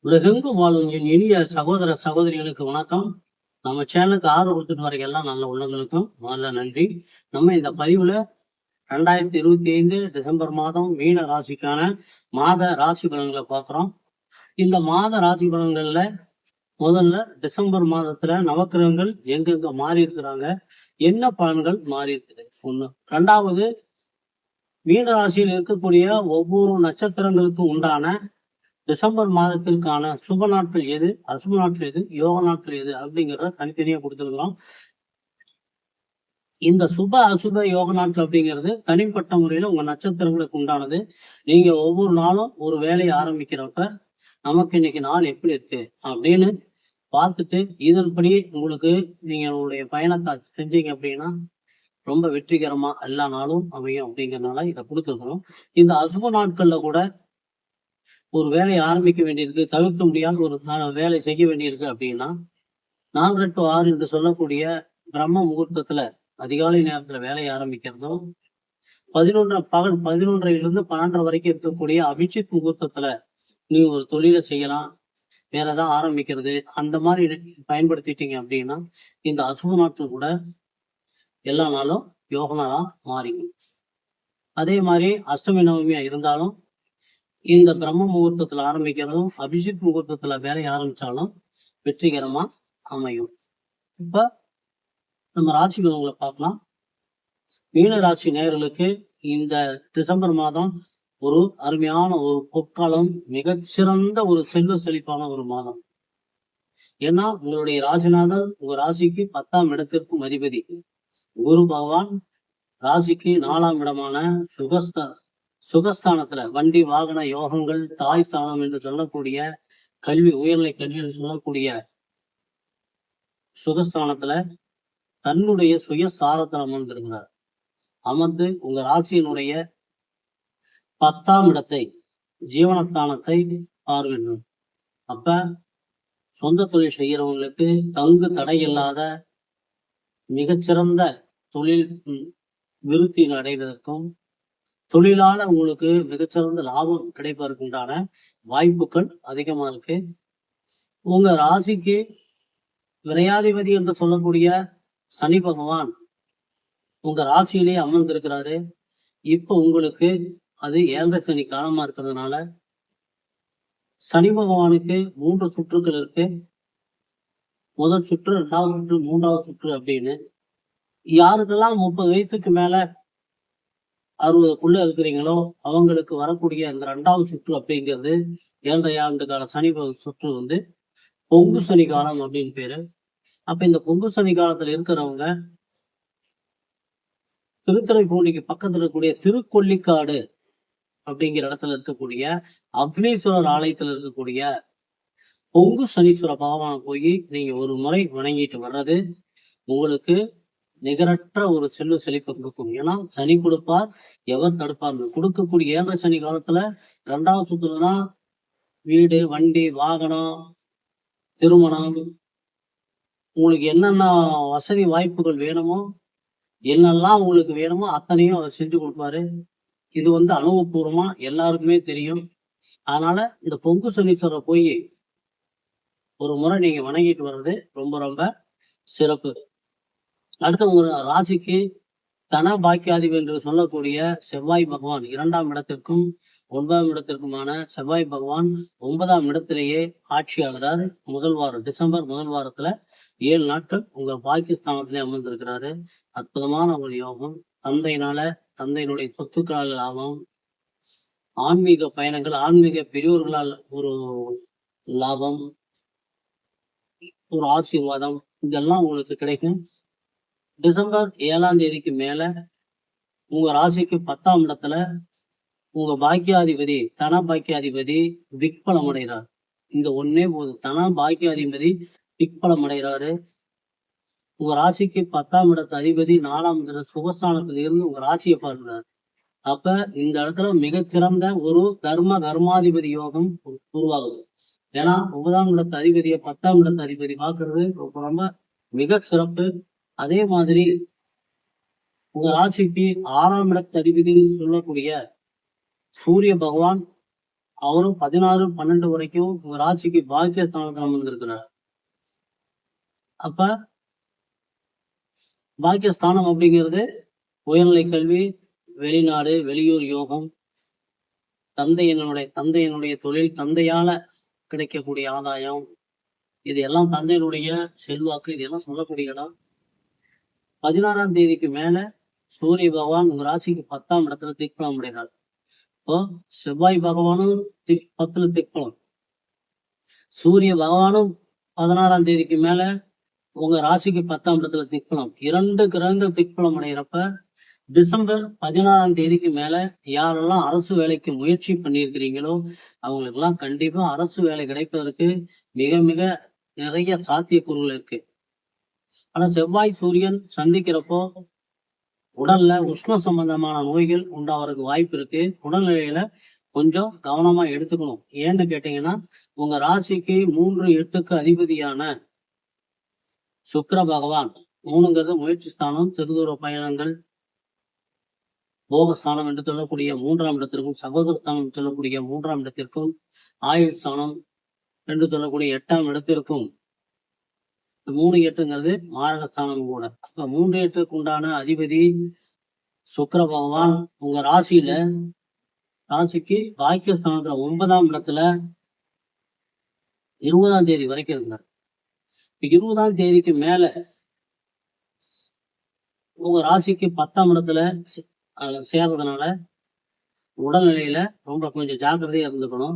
உலகெங்கும் வாழும் என் இனிய சகோதர சகோதரிகளுக்கு வணக்கம். நம்ம சேனலுக்கு ஆதரவு கொடுத்துட்டு வர எல்லா நல்ல உள்ளங்களுக்கும் முதல்ல நன்றி. நம்ம இந்த பதிவுல 2025 டிசம்பர் மாதம் மீன ராசிக்கான மாத ராசி பலன்களை பார்க்கிறோம். இந்த மாத ராசி பலன்கள்ல முதல்ல டிசம்பர் மாதத்துல நவக்கிரகங்கள் எங்கெங்க மாறி இருக்கிறாங்க, என்ன பலன்கள் மாறி இருக்குது ஒண்ணு. ரெண்டாவது, மீன ராசியில் இருக்கக்கூடிய ஒவ்வொரு நட்சத்திரங்களுக்கும் உண்டான டிசம்பர் மாதத்திற்கான சுப நாட்கள் எது, அசுப நாட்கள் எது, யோக நாட்கள் எது அப்படிங்கிறத தனித்தனியா கொடுத்துருக்கிறோம். இந்த சுப அசுப யோக நாட்கள் அப்படிங்கிறது தனிப்பட்ட முறையில உங்க நட்சத்திரங்களுக்கு உண்டானது. நீங்க ஒவ்வொரு நாளும் ஒரு வேலையை ஆரம்பிக்கிறப்ப நமக்கு இன்னைக்கு நாள் எப்படி இருக்கு அப்படின்னு பார்த்துட்டு இதன்படி உங்களுக்கு நீங்க உங்களுடைய பயணத்தை செஞ்சீங்க அப்படின்னா ரொம்ப வெற்றிகரமா எல்லா நாளும் அமையும் அப்படிங்கறதுனால இதை கொடுத்துருக்கிறோம். இந்த அசுப நாட்கள்ல கூட ஒரு வேலையை ஆரம்பிக்க வேண்டியிருக்கு, தவிர்க்க முடியாத ஒரு வேலை செய்ய வேண்டியிருக்கு அப்படின்னா 4 to 6 என்று சொல்லக்கூடிய பிரம்ம முகூர்த்தத்துல அதிகாலை நேரத்துல வேலையை ஆரம்பிக்கிறதும், 11 பகல் 11:30 12 வரைக்கும் இருக்கக்கூடிய அபிஜித் முகூர்த்தத்துல நீ ஒரு தொழிலை செய்யலாம், வேற ஏதாவது ஆரம்பிக்கிறது அந்த மாதிரி பயன்படுத்திட்டீங்க அப்படின்னா இந்த அசுப நாட்கள் கூட எல்லா நாளும் யோக நாளா மாறிடும். அதே மாதிரி அஷ்டமி நவமியா இருந்தாலும் இந்த பிரம்ம முகூர்த்தத்துல ஆரம்பிக்கிறதும் அபிஷேக் முகூர்த்தத்துல வேலையை ஆரம்பிச்சாலும் வெற்றிகரமா அமையும். இப்ப நம்ம ராசி பலன்களை பார்க்கலாம். மீன ராசி நேயர்களுக்கு இந்த டிசம்பர் மாதம் ஒரு அருமையான ஒரு பொற்காலம், மிகச்சிறந்த ஒரு செல்வ செழிப்பான ஒரு மாதம். ஏன்னா உங்களுடைய ராசிநாதன் உங்க ராசிக்கு 10ஆம் இடத்திற்கும் அதிபதி குரு பகவான் ராசிக்கு 4ஆம் இடமான சுகஸ்தானத்துல வண்டி வாகன யோகங்கள், தாய் ஸ்தானம் என்று சொல்லக்கூடிய கல்வி, உயர்நிலை கல்வி என்று சொல்லக்கூடிய சுகஸ்தானத்துல தன்னுடைய சுயசாரத்தில் அமர்ந்திருக்கிறார். அமர்ந்து உங்க ராசியினுடைய 10ஆம் இடத்தை, ஜீவனஸ்தானத்தை பார்வையிடும். அப்ப சொந்த தொழில் செய்யறவங்களுக்கு தங்கு தடை இல்லாத மிகச்சிறந்த தொழில் விருத்தி அடைவதற்கும், தொழிலால உங்களுக்கு மிகச்சிறந்த லாபம் கிடைப்பதற்கு உண்டான வாய்ப்புகள் அதிகமா இருக்கு. உங்க ராசிக்கு விரையாதிபதி என்று சொல்லக்கூடிய சனி பகவான் உங்க ராசியிலே அமர்ந்திருக்கிறாரு. இப்ப உங்களுக்கு அது 7.5 சனி காலமா இருக்கிறதுனால சனி பகவானுக்கு 3 சுற்றுக்கள் இருக்கு. முதல் சுற்று, 2வது சுற்று, 3வது சுற்று அப்படின்னு. யாருக்கெல்லாம் 30 வயசுக்கு மேல 60க்குள்ள இருக்கிறீங்களோ அவங்களுக்கு வரக்கூடிய இந்த 2வது சுற்று அப்படிங்கிறது 7.5 ஆண்டு கால சனி சுற்று வந்து பொங்கு சனி காலம் அப்படின்னு பேரு. அப்ப இந்த பொங்கு சனி காலத்துல இருக்கிறவங்க திருத்துறைப்பூண்டிக்கு பக்கத்துல இருக்கக்கூடிய திருக்கொல்லிக்காடு அப்படிங்கிற இடத்துல இருக்கக்கூடிய அக்னீஸ்வரர் ஆலயத்துல இருக்கக்கூடிய பொங்கு சனீஸ்வர பகவான போய் நீங்க ஒரு முறை வணங்கிட்டு வர்றது உங்களுக்கு நிகரற்ற ஒரு செல்வ செழிப்பை கொடுக்கும். ஏன்னா சனி கொடுப்பார், எவர் தடுப்பார். கொடுக்கக்கூடிய 7.5 சனி காலத்துல 2வது சுற்றுலதான் வீடு, வண்டி, வாகனம், திருமணம், உங்களுக்கு என்னென்ன வசதி வாய்ப்புகள் வேணுமோ, என்னெல்லாம் உங்களுக்கு வேணுமோ அத்தனையும் அவர் செஞ்சு கொடுப்பாரு. இது வந்து அனுபவபூர்வமா எல்லாருக்குமே தெரியும். அதனால இந்த பொங்கு சனீஸ்வரர் போய் ஒரு முறை நீங்க வணங்கிட்டு வர்றது ரொம்ப ரொம்ப சிறப்பு. அடுத்த உங்க ராசிக்கு தன பாக்கியாதிபதி என்று சொல்லக்கூடிய செவ்வாய் பகவான் 2ஆம் இடத்திற்கும் 9ஆம் இடத்திற்குமான செவ்வாய் பகவான் 9ஆம் இடத்திலேயே ஆட்சி ஆகிறார். முதல் வாரம், டிசம்பர் முதல் வாரத்துல 7 நாட்கள் உங்க பாகிஸ்தானத்திலே அமர்ந்திருக்கிறாரு. அற்புதமான ஒரு யோகம். தந்தையினுடைய சொத்துக்களால் லாபம், ஆன்மீக பயணங்கள், ஆன்மீக பெரியோர்களால் ஒரு லாபம், ஒரு ஆசீர்வாதம், இதெல்லாம் உங்களுக்கு கிடைக்கும். டிசம்பர் 7ஆம் தேதிக்கு மேல உங்க ராசிக்கு 10ஆம் இடத்துல உங்க பாக்கியாதிபதி, தன பாக்கியாதிபதி திக்பலம் அடைகிறார். இந்த ஒன்னே போதும், தன பாக்கியாதிபதி திக்பலம் அடைகிறாரு. உங்க ராசிக்கு 10ஆம் இடத்து அதிபதி 4ஆம் இட சுகஸ்தானத்துல இருந்து உங்க ராசியை பார்க்கிறார். அப்ப இந்த இடத்துல மிகச்சிறந்த ஒரு கர்மாதிபதி யோகம் உருவாகுது. ஏன்னா 9ஆம் இடத்து அதிபதியை 10ஆம் இடத்து அதிபதி பார்க்கறது ரொம்ப ரொம்ப மிக சிறப்பு. அதே மாதிரி உங்க ராசிக்கு 6ஆம் இடத்து அதிபதினு சொல்லக்கூடிய சூரிய பகவான் அவரும் 16-12 வரைக்கும் உங்க ராசிக்கு பாக்கியஸ்தானத்துல அமர்ந்திருக்கிறார். அப்ப பாக்கியஸ்தானம் அப்படிங்கிறது உயர்நிலை கல்வி, வெளிநாடு, வெளியூர் யோகம், தந்தையினுடைய தொழில், தந்தையால கிடைக்கக்கூடிய ஆதாயம், இது எல்லாம் தந்தையினுடைய செல்வாக்கு, இதெல்லாம் சொல்லக்கூடிய இடம். 16ஆம் தேதிக்கு மேல சூரிய பகவான் உங்க ராசிக்கு 10ஆம் இடத்துல திக்பலம் அடைகிறார். இப்போ செவ்வாய் பகவானும் 10ல திக்பலம், சூரிய பகவானும் 16ஆம் தேதிக்கு மேல உங்க ராசிக்கு 10ஆம் இடத்துல திக்பலம். 2 கிரகங்கள் திக்பலம் அடைகிறப்ப டிசம்பர் 16ஆம் தேதிக்கு மேல யாரெல்லாம் அரசு வேலைக்கு முயற்சி பண்ணியிருக்கிறீங்களோ அவங்களுக்கு எல்லாம் கண்டிப்பா அரசு வேலை கிடைப்பதற்கு மிக மிக நிறைய சாத்தியக்கூறுகள் இருக்கு. ஆனா செவ்வாய் சூரியன் சந்திக்கிறப்போ உடல்ல உஷ்ண சம்பந்தமான நோய்கள் உண்டாவதுக்கு வாய்ப்பு இருக்கு. உடல்நிலையில கொஞ்சம் கவனமா எடுத்துக்கணும். ஏன்னு கேட்டீங்கன்னா உங்க ராசிக்கு 3-8க்கு அதிபதியான சுக்கிர பகவான், 3ங்கிறது முயற்சி ஸ்தானம், சிறுதூர பயணங்கள், போகஸ்தானம் என்று சொல்லக்கூடிய 3ஆம் இடத்திற்கும், சகோதரஸ்தானம் சொல்லக்கூடிய 3ஆம் இடத்திற்கும், ஆயுள் ஸ்தானம் என்று சொல்லக்கூடிய 8ஆம் இடத்திற்கும், 3-8ங்கிறது மாரகஸ்தானம் கூட. அப்ப 3-8க்கு உண்டான அதிபதி சுக்கிர பகவான் உங்க ராசிக்கு பாக்கியஸ்தானத்துல 9ஆம் இடத்துல 20ஆம் தேதி வரைக்கும் இருந்தார். 20ஆம் தேதிக்கு மேல உங்க ராசிக்கு 10ஆம் இடத்துல சேர்றதுனால உடல்நிலையில ரொம்ப கொஞ்சம் ஜாக்கிரதையா இருந்துக்கணும்.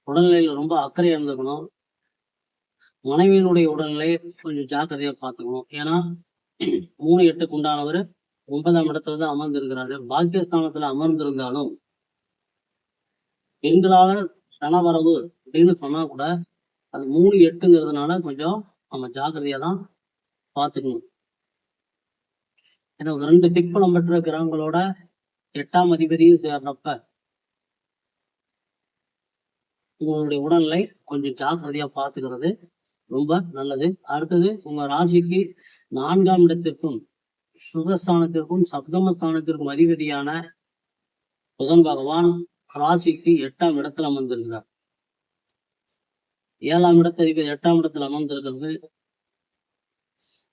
உடல்நிலையில ரொம்ப அக்கறையா இருந்துக்கணும். மனைவியினுடைய உடல்நிலை கொஞ்சம் ஜாக்கிரதையா பார்த்துக்கணும். ஏன்னா 3-8க்கு உண்டானவர் 9ஆம் இடத்துல தான் அமர்ந்திருக்கிறாரு. பாக்கியஸ்தானத்துல அமர்ந்திருந்தாலும் பெண்களால தனவரவு அப்படின்னு சொன்னா கூட அது 3-8ங்கிறதுனால கொஞ்சம் நம்ம ஜாக்கிரதையா தான் பார்த்துக்கணும். ஏன்னா 2 திக்பலம் பெற்ற கிரகங்களோட 8ஆம் அதிபதியும் சேர்றப்ப உங்களுடைய உடல்நிலை கொஞ்சம் ஜாக்கிரதையா பார்த்துக்கிறது ரொம்ப நல்லது. அடுத்தது உங்க ராசிக்கு 4ஆம் இடத்திற்கும் சுகஸ்தானத்திற்கும் சப்தமஸ்தானத்திற்கும் அதிபதியான புதன் பகவான் ராசிக்கு 8ஆம் இடத்துல அமர்ந்திருக்கிறார். 7ஆம் இடத்து அதிபதி 8ஆம் இடத்துல அமர்ந்திருக்கிறது,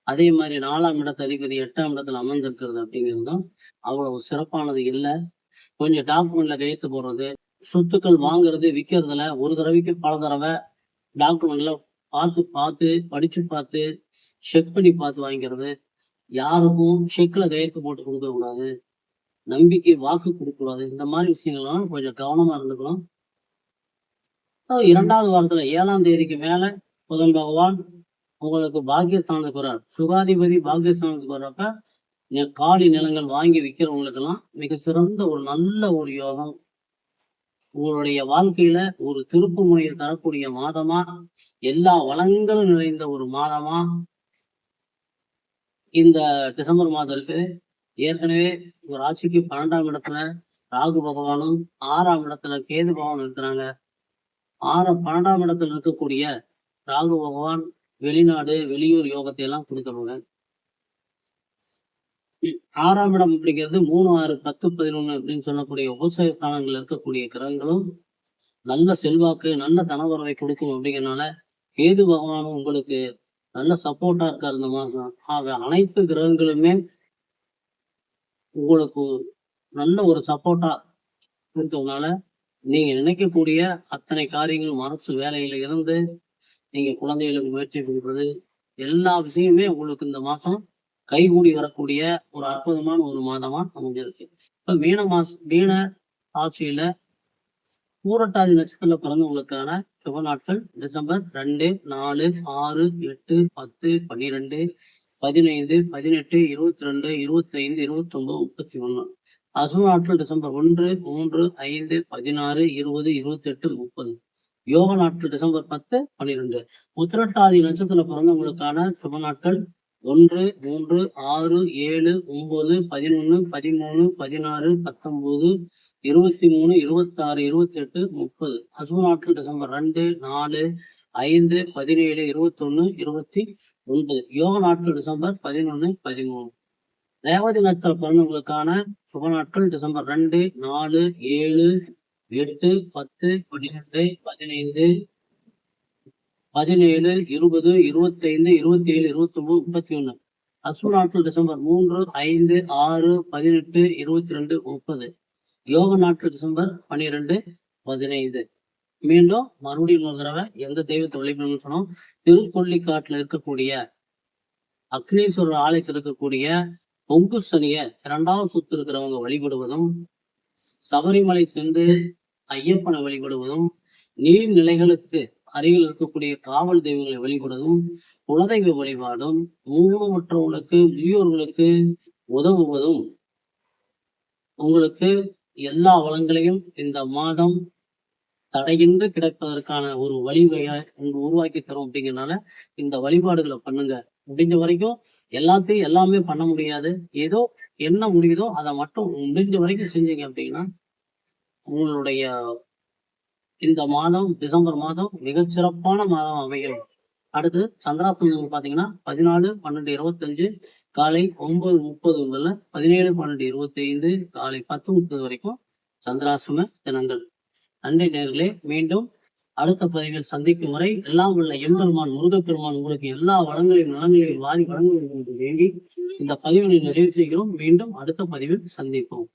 அதே மாதிரி 4ஆம் இடத்து அதிபதி 8ஆம் இடத்துல அமர்ந்திருக்கிறது அப்படிங்கிறதும் அவ்வளவு சிறப்பானது இல்லை. கொஞ்சம் டாக்குமெண்ட்ல கையெழுத்து போடுறது, சொத்துக்கள் வாங்குறது, விற்கிறதுல ஒரு தடவைக்கு பல தடவை டாக்குமெண்ட்ல பார்த்து படிச்சு பார்த்து செக் பண்ணி பார்த்து வாங்கிக்கிறது. யாருக்கும் செக்ல கையெழுத்து போட்டு கொடுக்க கூடாது, நம்பிக்கை வாக்கு கொடுக்க கூடாது. இந்த மாதிரி விஷயங்கள்லாம் கொஞ்சம் கவனமா இருந்துக்கணும். 2வது வாரத்துல 7ஆம் தேதிக்கு மேல புதன் பகவான் உங்களுக்கு பாக்கியஸ்தானத்துக்கு வர்றார். சுகாதிபதி பாக்கியஸ்தானத்துக்கு வர்றப்ப காலி நிலங்கள் வாங்கி விற்கிறவங்களுக்கு எல்லாம் மிக சிறந்த ஒரு நல்ல ஒரு யோகம். உங்களுடைய வாழ்க்கையில ஒரு திருப்பு முனையை தரக்கூடிய மாதமா, எல்லா வளங்களும் நிறைந்த ஒரு மாதமா இந்த டிசம்பர் மாதம் இருக்கு. ஏற்கனவே உங்க ராசிக்கு 12ஆம் இடத்துல ராகு பகவானும் 6ஆம் இடத்துல கேது பகவான் இருக்கிறாங்க. 12ஆம் இடத்துல இருக்கக்கூடிய ராகு பகவான் வெளிநாடு வெளியூர் யோகத்தை எல்லாம் கொடுக்கறவங்க. 6ஆம் இடம் அப்படிங்கிறது 3, 6, 10, 11 அப்படின்னு சொல்லக்கூடிய உபசய ஸ்தானங்கள் இருக்கக்கூடிய கிரகங்களும் நல்ல செல்வாக்கு நல்ல தனவரவை கொடுக்கும். அப்படிங்கிறதுனால கேது பகவானும் உங்களுக்கு நல்ல சப்போர்ட்டா இருக்காரு இந்த மாதம். ஆக அனைத்து கிரகங்களுமே உங்களுக்கு நல்ல ஒரு சப்போர்ட்டா இருக்கிறதுனால நீங்க நினைக்கக்கூடிய அத்தனை காரியங்கள் மனசு வேலையில இருந்து நீங்க குழந்தைகளுக்கு முயற்சி கொடுக்குறது எல்லா விஷயமே உங்களுக்கு இந்த மாசம் கைகூடி வரக்கூடிய ஒரு அற்புதமான ஒரு மாதமா அமைஞ்சிருக்கு. இப்ப மீன ராசியில பூரட்டாதி நட்சத்திரத்துல பிறந்தவங்களுக்கான சுப நாட்கள் டிசம்பர் 2, 4, 6, 8, 10, 12, 15, 18, 22, 25, 29, 31. அசுப நாட்கள் டிசம்பர் 1, 3, 5, 16, 20, 28, 30. யோக நாட்கள் டிசம்பர் 10, 12. உத்திரட்டாதி நட்சத்திரத்துல பிறந்தவங்களுக்கான சுப நாட்கள் 1, 3, 6, 7, 9, 11, 13, 16, 19, 23, 26, 28, 30. அசுப நாட்கள் டிசம்பர் 2, 4, 5, 17, 21, 29. யோக நாட்கள் டிசம்பர் 11, 13. ரேவதி நட்சத்திர பிறந்தவங்களுக்கான சுப நாட்கள் டிசம்பர் 2, 4, 7, 8, 10, 12, 15, 17, 20, 25, 27, 29, 31. அசுர நாட்கள் டிசம்பர் 3, 5, 6, 18, 22, 30. யோக நாட்கள் டிசம்பர் 12, 15. மீண்டும் மறுபடியும் ஒரு தடவை எந்த தெய்வத்தை வழிபடணும்னு சொன்னோம். திருக்கொள்ளிக்காட்டுல இருக்கக்கூடிய அக்னீஸ்வரர் ஆலயத்தில் இருக்கக்கூடிய பொங்கு சனிய 2வது சுத்து இருக்கிறவங்க வழிபடுவதும், சபரிமலை சென்று ஐயப்பனை வழிபடுவதும், நீர்நிலைகளுக்கு அருகில் இருக்கக்கூடிய காவல் தெய்வங்களை வழிபடுவதும், குலதெய்வ வழிபாடும், ஊனமுற்றவர்களுக்கு முதியோர்களுக்கு உதவுவதும் உங்களுக்கு எல்லா வளங்களையும் இந்த மாதம் தடையின்றி கிடைப்பதற்கான ஒரு வழிவகையை உருவாக்கி தரும். அப்படிங்கிறதுனால இந்த வழிபாடுகளை பண்ணுங்க. முடிஞ்ச வரைக்கும் எல்லாத்தையும் எல்லாமே பண்ண முடியாது. ஏதோ என்ன முடியுதோ அதை மட்டும் முடிஞ்ச வரைக்கும் செஞ்சீங்க அப்படின்னா உங்களுடைய இந்த மாதம் டிசம்பர் மாதம் மிகச்சிறப்பான மாதம் அமையும். அடுத்து சந்திராஷ்டமம் பாத்தீங்கன்னா 14, 12, 25 காலை 9:30 முதல்ல 17, 12, 25 காலை 10:30 வரைக்கும் சந்திராஷ்டம தினங்கள். நன்றி நேர்களே. மீண்டும் அடுத்த பதிவில் சந்திக்கும் வரை எல்லாம் உள்ள எம்பெருமான் முருகப்பெருமான் உங்களுக்கு எல்லா வளங்களையும் நலங்களையும் வாரி வழங்க வேண்டும் என்று வேண்டி இந்த பதிவினை நிறைவு செய்கிறோம். மீண்டும் அடுத்த பதிவில் சந்திப்போம்.